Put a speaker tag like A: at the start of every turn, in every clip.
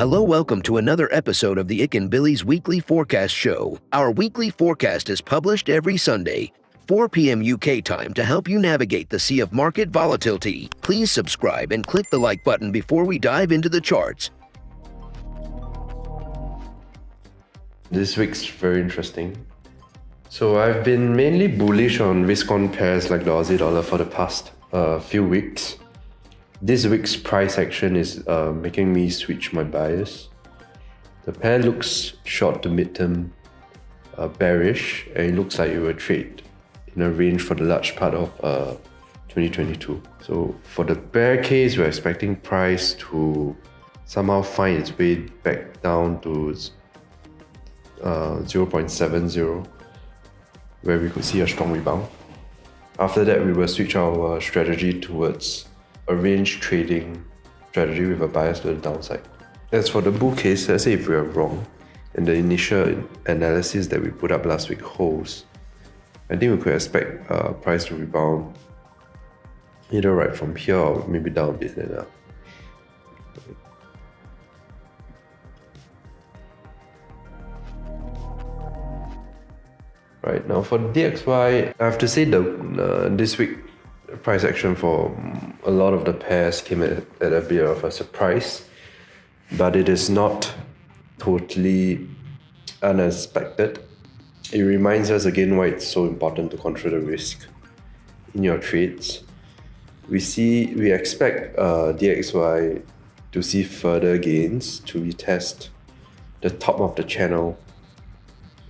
A: Hello, welcome to another episode of the Ikan Bilis Weekly Forecast Show. Our weekly forecast is published every Sunday, 4 p.m. UK time, to help you navigate the sea of market volatility. Please subscribe and click the like button before we dive into the charts.
B: This week's very interesting. So I've been mainly bullish on risk-on pairs like the Aussie dollar for the past few weeks. This week's price action is making me switch my bias. The pair looks short to mid-term bearish, and it looks like it will trade in a range for the large part of 2022. So for the bear case, we're expecting price to somehow find its way back down to 0.70, where we could see a strong rebound. After that, we will switch our strategy towards a range trading strategy with a bias to the downside. As for the bull case, let's say if we are wrong and the initial analysis that we put up last week holds, I think we could expect price to rebound either right from here or maybe down a bit and up. Right, now for DXY, I have to say this week price action for a lot of the pairs came at a bit of a surprise, but it is not totally unexpected. It reminds us again why it's so important to control the risk in your trades. We expect DXY to see further gains to retest the top of the channel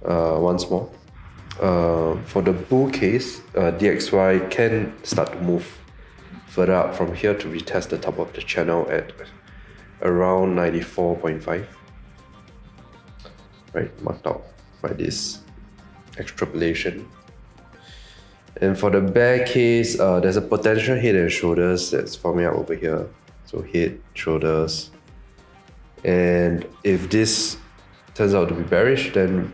B: once more. For the bull case, DXY can start to move further up from here to retest the top of the channel at around 94.5. Right, marked out by this extrapolation. And for the bear case, there's a potential head and shoulders that's forming up over here. So head, shoulders. And if this turns out to be bearish, then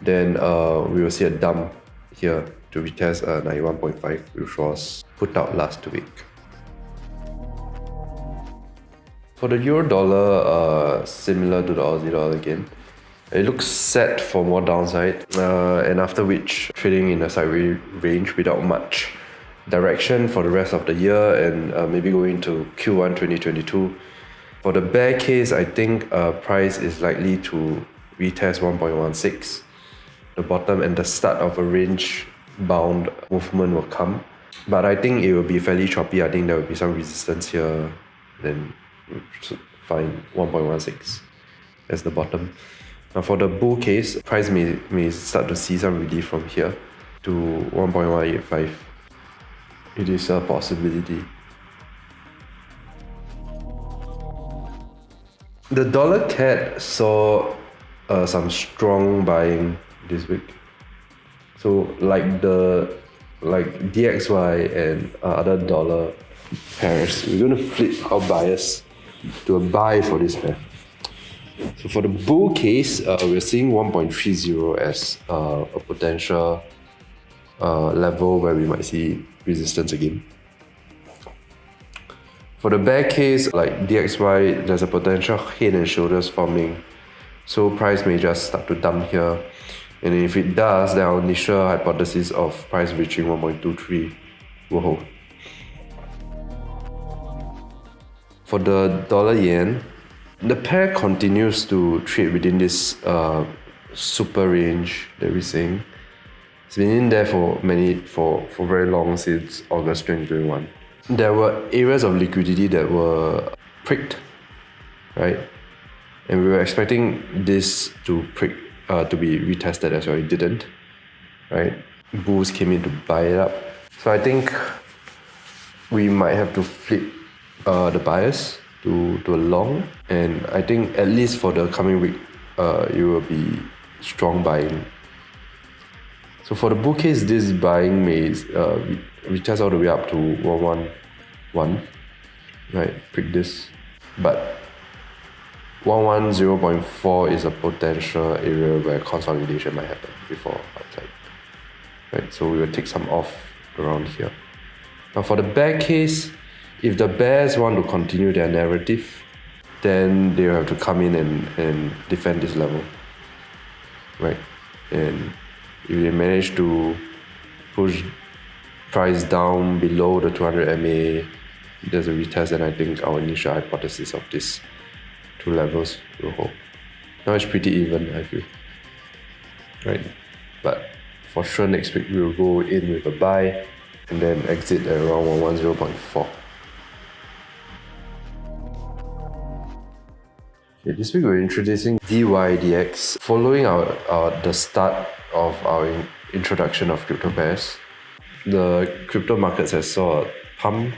B: we will see a dump here to retest 91.5, which was put out last week. For the euro dollar, similar to the Aussie dollar again, it looks set for more downside, and after which trading in a sideways range without much direction for the rest of the year and maybe going to Q1 2022. For the bear case, I think price is likely to retest 1.16. The bottom and the start of a range bound movement will come, but I think it will be fairly choppy. I think there will be some resistance here, then we should find 1.16 as the bottom. Now for the bull case, price may start to see some relief from here to 1.185. It is a possibility. The dollar CAD saw some strong buying this week. So like DXY and other dollar pairs, we're going to flip our bias to a buy for this pair. So for the bull case, we're seeing 1.30 as a potential level where we might see resistance again. For the bear case, like DXY, there's a potential head and shoulders forming, so price may just start to dump here. And if it does, then our initial hypothesis of price reaching 1.23 will hold. For the dollar yen, the pair continues to trade within this super range that we're seeing. It's been in there for very long, since August 2021. There were areas of liquidity that were pricked, right? And we were expecting this to prick to be retested as well. It didn't, right? Bulls came in to buy it up. So I think we might have to flip the bias to a long, and I think at least for the coming week, it will be strong buying. So for the bull case, this buying may retest all the way up to 111, right? Prick this, but 110.4 is a potential area where consolidation might happen before outside. Right, so we will take some off around here. Now for the bear case, if the bears want to continue their narrative, then they'll have to come in and defend this level, right? And if they manage to push price down below the 200 MA, there's a retest, and I think our initial hypothesis of these two levels will hold. Now it's pretty even, I feel, right? But for sure next week we'll go in with a buy and then exit at around 110.4. Okay, this week we're introducing DYDX. Following the start of our introduction of crypto pairs, the crypto markets has saw a pump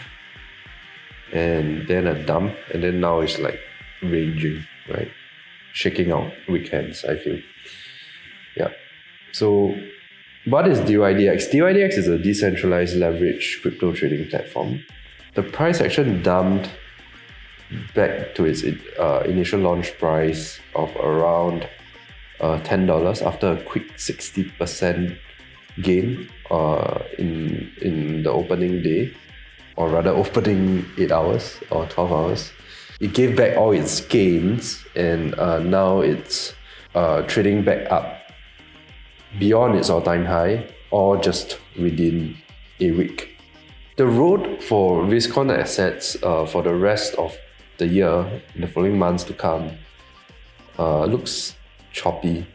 B: and then a dump, and then now it's like ranging, right? Shaking out weekends, I feel. Yeah. So what is DYDX? DYDX is a decentralized leverage crypto trading platform. The price action dumped back to its initial launch price of around $10 after a quick 60% gain in the opening day, or rather opening 8 hours or 12 hours. It gave back all its gains, and now it's trading back up beyond its all-time high, or just within a week. The road for risk-on assets for the rest of the year, in the following months to come, looks choppy.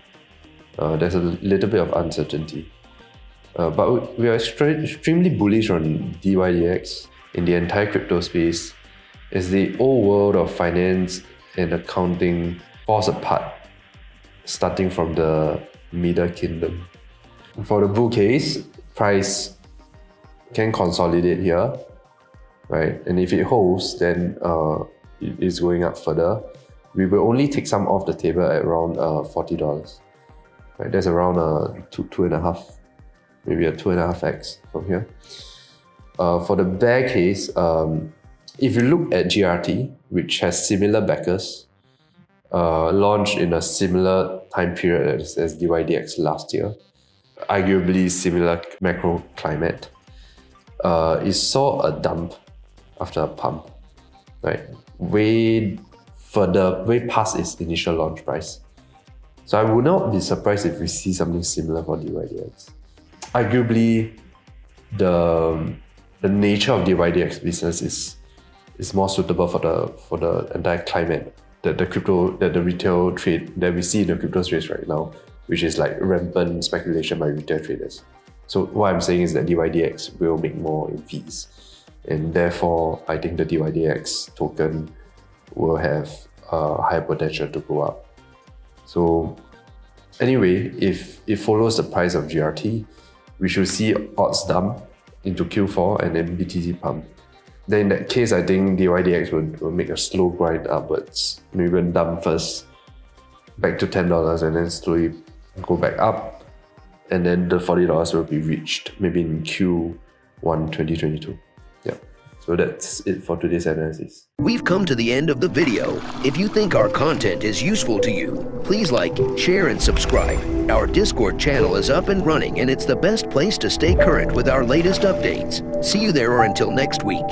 B: There's a little bit of uncertainty. But we are extremely bullish on DYDX in the entire crypto space, as the old world of finance and accounting falls apart, starting from the Middle Kingdom. For the bull case, price can consolidate here, right? And if it holds, then it is going up further. We will only take some off the table at around $40. Right? That's around two and a half, maybe a 2.5x from here. For the bear case, if you look at GRT, which has similar backers, launched in a similar time period as DYDX last year, arguably similar macro climate, it saw a dump after a pump, right? Way past its initial launch price. So I would not be surprised if we see something similar for DYDX. Arguably, the nature of DYDX business is more suitable for the entire climate that the retail trade that we see in the crypto space right now, which is like rampant speculation by retail traders. So what I'm saying is that DYDX will make more in fees, and therefore I think the DYDX token will have higher potential to go up. So anyway, if it follows the price of GRT, we should see odds dump into Q4 and then BTC pump. Then in that case, I think DYDX will make a slow grind upwards. Maybe dump first back to $10 and then slowly go back up. And then the $40 will be reached maybe in Q1 2022. Yeah. So that's it for today's analysis.
A: We've come to the end of the video. If you think our content is useful to you, please like, share, and subscribe. Our Discord channel is up and running, and it's the best place to stay current with our latest updates. See you there, or until next week.